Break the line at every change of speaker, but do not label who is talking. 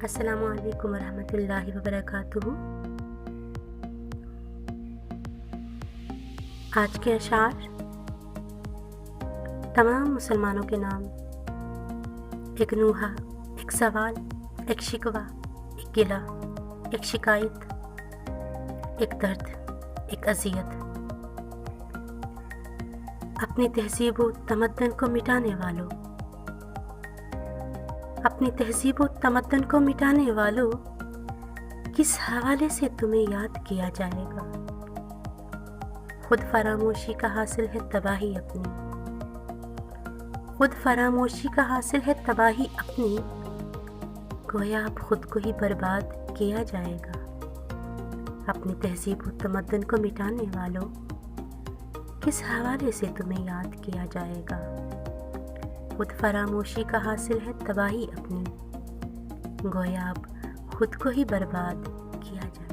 السلام علیکم ورحمۃ اللہ وبرکاتہ۔ آج کے اشعار تمام مسلمانوں کے نام، ایک نوحہ، ایک سوال، ایک شکوہ، ایک گلہ، ایک شکایت، ایک درد، ایک اذیت۔ اپنی تہذیب و تمدن کو مٹانے والوں، اپنی تہذیب و تمدن کو مٹانے والوں، کس حوالے سے تمہیں یاد کیا جائے گا؟ خود فراموشی کا حاصل ہے تباہی اپنی، خود فراموشی کا حاصل ہے تباہی اپنی، گویا اب خود کو ہی برباد کیا جائے گا۔ اپنی تہذیب و تمدن کو مٹانے والوں، کس حوالے سے تمہیں یاد کیا جائے گا؟ خود فراموشی کا حاصل ہے تباہی اپنی، گویا اب خود کو ہی برباد کیا جائے گا۔